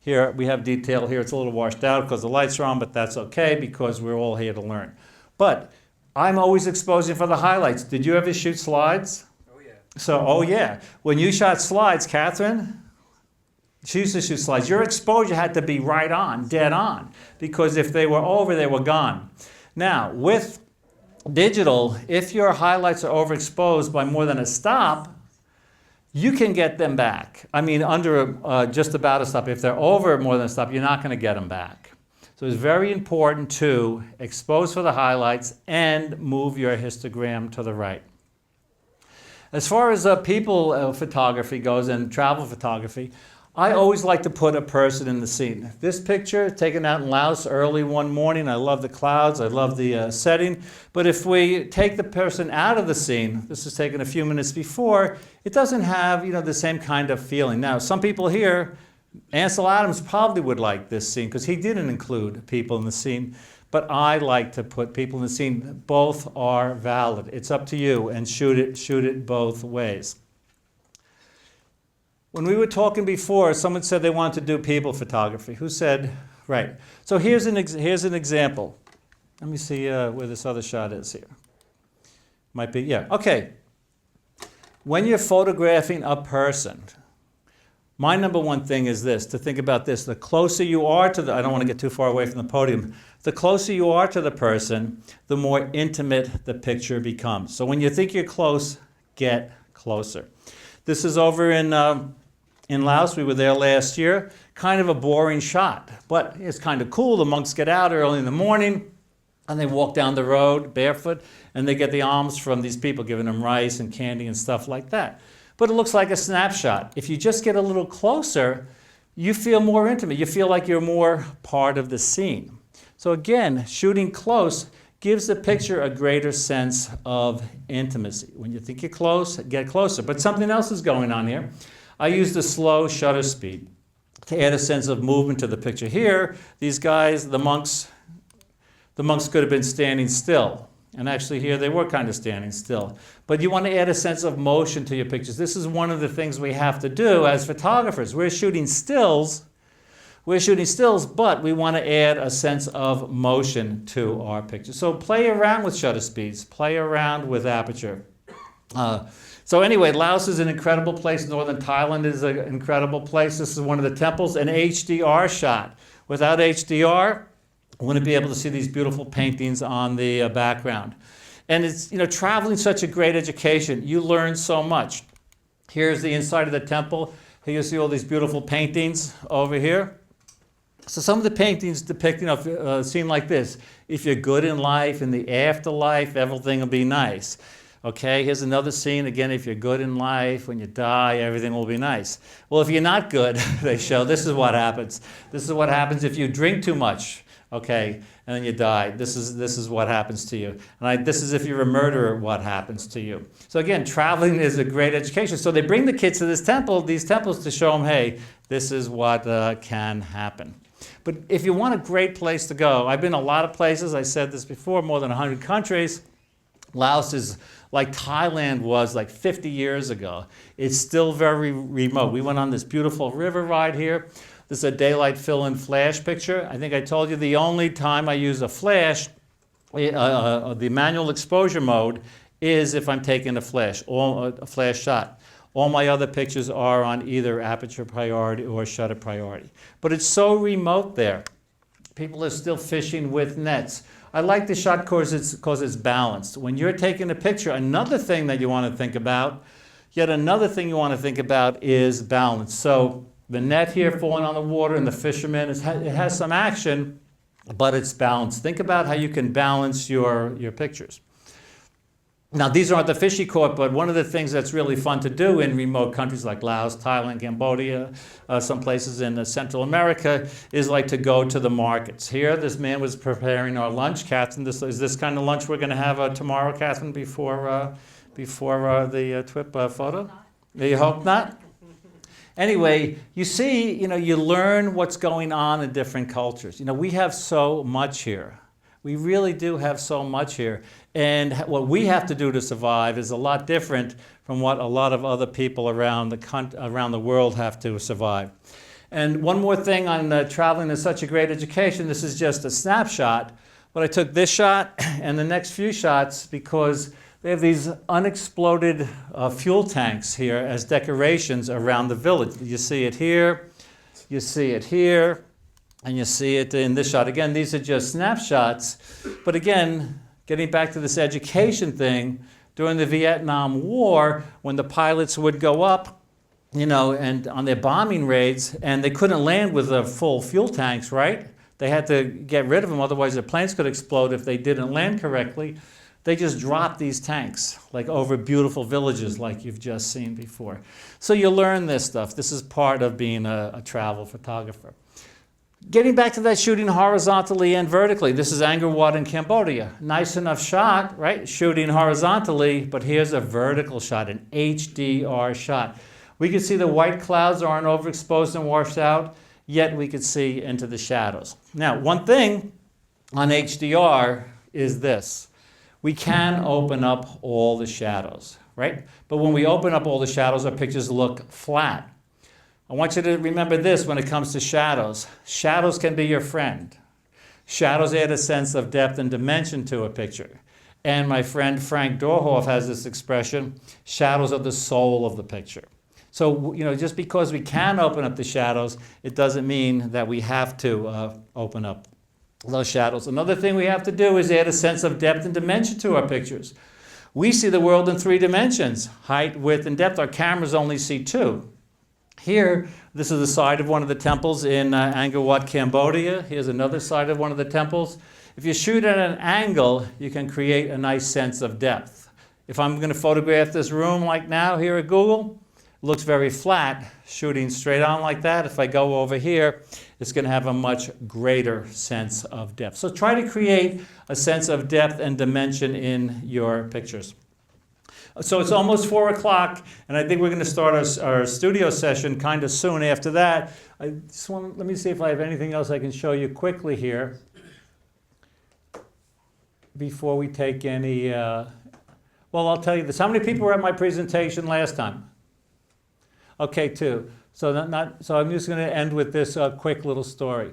Here we have detail here. It's a little washed out because the lights are on, but that's okay because we're all here to learn. But I'm always exposing for the highlights. Did you ever shoot slides? Oh, yeah. So, oh yeah. When you shot slides, Catherine, she used to shoot slides. Your exposure had to be right on, dead on, because if they were over, they were gone. Now, with digital, if your highlights are overexposed by more than a stop, you can get them back. I mean, under just about a stop. If they're over more than a stop, you're not going to get them back. So it's very important to expose for the highlights and move your histogram to the right. As far as people photography goes and travel photography, I always like to put a person in the scene. This picture taken out in Laos early one morning. I love the clouds. I love the setting. But if we take the person out of the scene, this is taken a few minutes before, it doesn't have, the same kind of feeling. Now, some people here, Ansel Adams probably would like this scene because he didn't include people in the scene. But I like to put people in the scene. Both are valid. It's up to you, and shoot it both ways. When we were talking before, someone said they wanted to do people photography. Who said, right. So here's an example. Let me see where this other shot is here. Might be, yeah, okay. When you're photographing a person, my number one thing is this, to think about this. The closer you are to I don't want to get too far away from the podium. The closer you are to the person, the more intimate the picture becomes. So when you think you're close, get closer. This is over in Laos. We were there last year. Kind of a boring shot, but it's kind of cool. The monks get out early in the morning, and they walk down the road barefoot, and they get the alms from these people, giving them rice and candy and stuff like that. But it looks like a snapshot. If you just get a little closer, you feel more intimate. You feel like you're more part of the scene. So again, shooting close gives the picture a greater sense of intimacy. When you think you're close, get closer. But something else is going on here. I use the slow shutter speed to add a sense of movement to the picture. Here, these guys, the monks could have been standing still. And actually here they were kind of standing still. But you want to add a sense of motion to your pictures. This is one of the things we have to do as photographers. We're shooting stills, but we want to add a sense of motion to our pictures. So play around with shutter speeds, play around with aperture. So anyway, Laos is an incredible place. Northern Thailand is an incredible place. This is one of the temples, an HDR shot. Without HDR, I wouldn't be able to see these beautiful paintings on the background. And it's, traveling is such a great education. You learn so much. Here's the inside of the temple. Here you see all these beautiful paintings over here. So some of the paintings depict, a scene like this. If you're good in life, in the afterlife, everything will be nice. Okay, here's another scene. Again, if you're good in life, when you die, everything will be nice. Well, if you're not good, they show this is what happens. This is what happens if you drink too much. Okay, and then you die. This is what happens to you. And this is if you're a murderer, what happens to you. So again, traveling is a great education. So they bring the kids to these temples to show them, hey, this is what can happen. But if you want a great place to go, I've been a lot of places. I said this before, more than 100 countries. Laos is like Thailand was like 50 years ago. It's still very remote. We went on this beautiful river ride here. This is a daylight fill-in flash picture. I think I told you the only time I use a flash, the manual exposure mode, is if I'm taking a flash shot. All my other pictures are on either aperture priority or shutter priority. But it's so remote there. People are still fishing with nets. I like the shot because it's balanced. When you're taking a picture, another thing that you want to think about, is balance. So the net here falling on the water and the fisherman, it has some action, but it's balanced. Think about how you can balance your pictures. Now, these aren't the fish he caught, but one of the things that's really fun to do in remote countries like Laos, Thailand, Cambodia, some places in Central America, is like to go to the markets. Here, this man was preparing our lunch. Catherine, is this kind of lunch we're going to have tomorrow, Catherine, before the trip photo? You hope not? Anyway, you see, you learn what's going on in different cultures. We have so much here. We really do have so much here. And what we have to do to survive is a lot different from what a lot of other people around the world have to survive. And one more thing on traveling is such a great education. This is just a snapshot. But I took this shot and the next few shots because they have these unexploded fuel tanks here as decorations around the village. You see it here, you see it here, and you see it in this shot. Again, these are just snapshots. But again, getting back to this education thing, during the Vietnam War, when the pilots would go up, and on their bombing raids, and they couldn't land with full fuel tanks, right? They had to get rid of them, otherwise their planes could explode if they didn't land correctly. They just dropped these tanks, like over beautiful villages like you've just seen before. So you learn this stuff. This is part of being a travel photographer. Getting back to that shooting horizontally and vertically, this is Angkor Wat in Cambodia. Nice enough shot, right? Shooting horizontally, but here's a vertical shot, an HDR shot. We can see the white clouds aren't overexposed and washed out, yet we could see into the shadows. Now, one thing on HDR is this. We can open up all the shadows, right? But when we open up all the shadows, our pictures look flat. I want you to remember this when it comes to shadows. Shadows can be your friend. Shadows add a sense of depth and dimension to a picture. And my friend Frank Dorhoff has this expression, shadows are the soul of the picture. So, just because we can open up the shadows, it doesn't mean that we have to open up those shadows. Another thing we have to do is add a sense of depth and dimension to our pictures. We see the world in 3 dimensions, height, width, and depth. Our cameras only see 2. Here, this is the side of one of the temples in Angkor Wat, Cambodia. Here's another side of one of the temples. If you shoot at an angle, you can create a nice sense of depth. If I'm going to photograph this room like now here at Google, it looks very flat, shooting straight on like that. If I go over here, it's going to have a much greater sense of depth. So try to create a sense of depth and dimension in your pictures. So it's almost 4 o'clock, and I think we're going to start our studio session kind of soon after that. Let me see if I have anything else I can show you quickly here before we take any... well, I'll tell you this. How many people were at my presentation last time? Okay, 2. So I'm just going to end with this quick little story.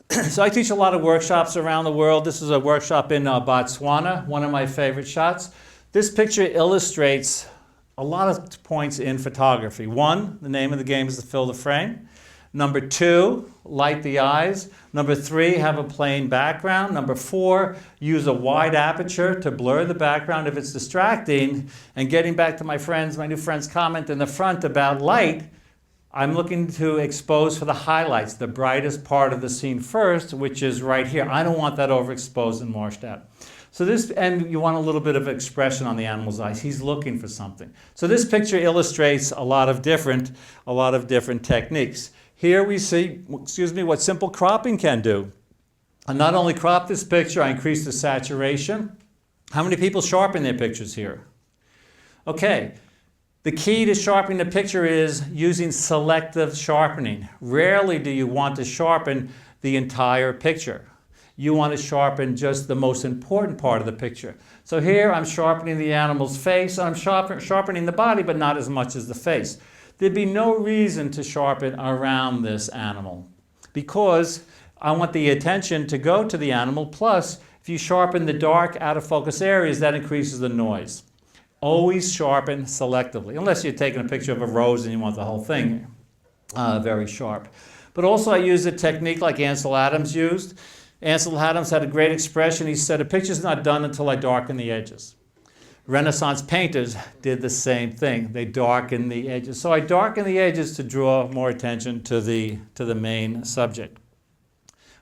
So I teach a lot of workshops around the world. This is a workshop in Botswana, one of my favorite shots. This picture illustrates a lot of points in photography. 1, the name of the game is to fill the frame. Number 2, light the eyes. Number 3, have a plain background. Number 4, use a wide aperture to blur the background if it's distracting. And getting back to my new friend's comment in the front about light, I'm looking to expose for the highlights, the brightest part of the scene first, which is right here. I don't want that overexposed and washed out. So and you want a little bit of expression on the animal's eyes. He's looking for something. So this picture illustrates a lot of different techniques. Here we see, what simple cropping can do. I not only crop this picture, I increase the saturation. How many people sharpen their pictures here? Okay. The key to sharpening the picture is using selective sharpening. Rarely do you want to sharpen the entire picture. You want to sharpen just the most important part of the picture. So here I'm sharpening the animal's face. I'm sharpening the body, but not as much as the face. There'd be no reason to sharpen around this animal because I want the attention to go to the animal. Plus, if you sharpen the dark, out of focus areas, that increases the noise. Always sharpen selectively, unless you're taking a picture of a rose and you want the whole thing very sharp. But also I use a technique like Ansel Adams used. Ansel Adams had a great expression. He said, a picture's not done until I darken the edges. Renaissance painters did the same thing. They darken the edges. So I darken the edges to draw more attention to the main subject.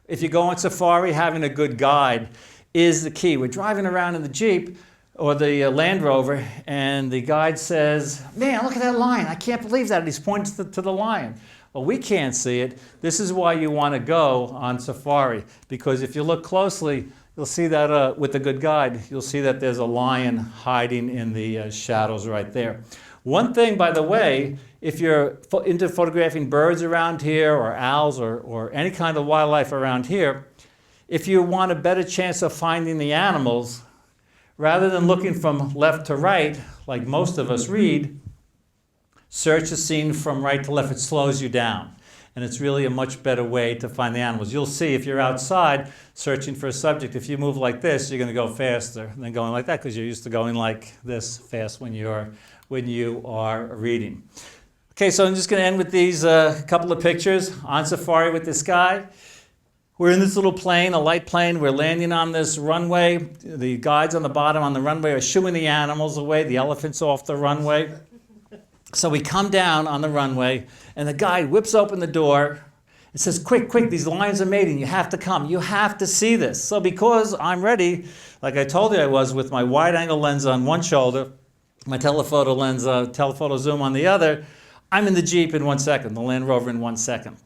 If you go on safari, having a good guide is the key. We're driving around in the Jeep or the Land Rover, and the guide says, man, look at that lion. I can't believe that. And he's pointing to the lion. Well, we can't see it. This is why you want to go on safari, because if you look closely, you'll see that with a good guide, you'll see that there's a lion hiding in the shadows right there. One thing, by the way, if you're into photographing birds around here or owls or any kind of wildlife around here, if you want a better chance of finding the animals, rather than looking from left to right, like most of us read, search a scene from right to left. It slows you down. And it's really a much better way to find the animals. You'll see if you're outside searching for a subject, if you move like this, you're going to go faster than going like that because you're used to going like this fast when you are reading. Okay, so I'm just going to end with these couple of pictures on safari with this guy. We're in this little plane, a light plane. We're landing on this runway. The guides on the bottom on the runway are shooing the animals away, the elephants off the runway. So we come down on the runway, and the guide whips open the door and says, quick, quick, these lions are mating. You have to come. You have to see this. So because I'm ready, like I told you I was, with my wide-angle lens on one shoulder, my telephoto lens, telephoto zoom on the other, I'm in the Jeep in 1 second, the Land Rover in 1 second.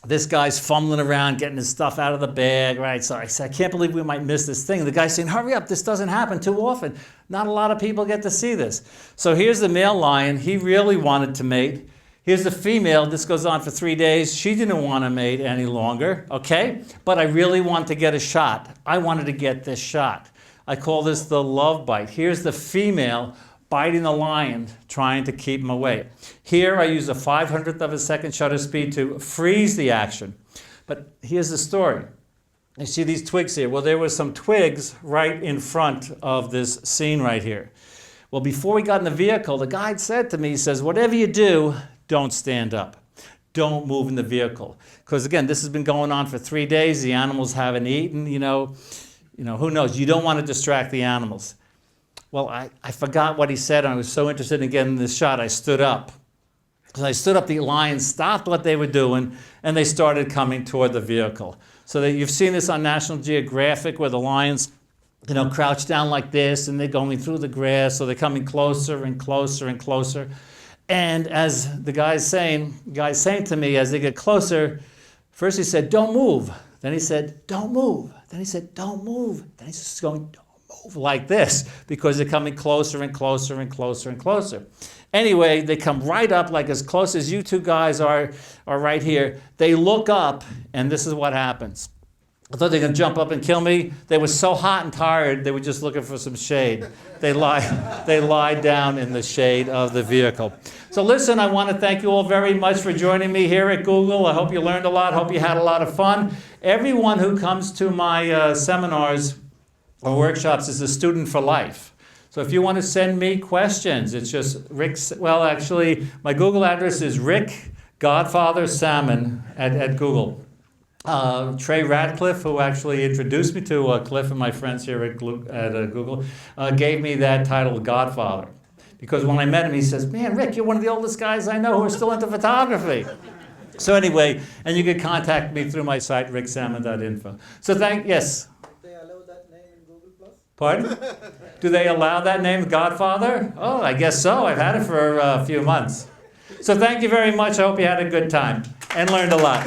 This guy's fumbling around, getting his stuff out of the bag, right? So I said, I can't believe we might miss this thing. And the guy's saying, hurry up, this doesn't happen too often. Not a lot of people get to see this. So here's the male lion. He really wanted to mate. Here's the female. This goes on for 3 days. She didn't want to mate any longer, okay? But I really want to get a shot. I wanted to get this shot. I call this the love bite. Here's the female biting the lion, trying to keep him away. Here I use a 500th of a second shutter speed to freeze the action. But here's the story. You see these twigs here? Well, there were some twigs right in front of this scene right here. Well, before we got in the vehicle, the guide said to me, he says, whatever you do, don't stand up. Don't move in the vehicle. Because again, this has been going on for 3 days. The animals haven't eaten, you know, who knows? You don't want to distract the animals. Well, I forgot what he said. I was so interested in getting this shot, I stood up. As I stood up, the lions stopped what they were doing, and they started coming toward the vehicle. So that you've seen this on National Geographic, where the lions, crouch down like this, and they're going through the grass, so they're coming closer and closer and closer. And as the guy's saying to me, as they get closer, first he said, don't move. Then he said, don't move. Then he said, don't move. Then he's just going, don't move, like this, because they're coming closer and closer and closer and closer. Anyway, they come right up, like as close as you two guys are right here. They look up, and this is what happens. I thought they were going to jump up and kill me. They were so hot and tired, they were just looking for some shade. They lie down in the shade of the vehicle. So listen, I want to thank you all very much for joining me here at Google. I hope you learned a lot. Hope you had a lot of fun. Everyone who comes to my seminars or workshops is a student for life. So if you want to send me questions, it's just actually, my Google address is Rick Godfather Sammon at Google. Trey Radcliffe, who actually introduced me to Cliff and my friends here at Google, gave me that title, Godfather. Because when I met him, he says, man, Rick, you're one of the oldest guys I know who are still into photography. So anyway, and you can contact me through my site, ricksammon.info. So yes? Do they allow that name in Googleplex? Pardon? Do they allow that name, Godfather? Oh, I guess so. I've had it for a few months. So thank you very much. I hope you had a good time and learned a lot.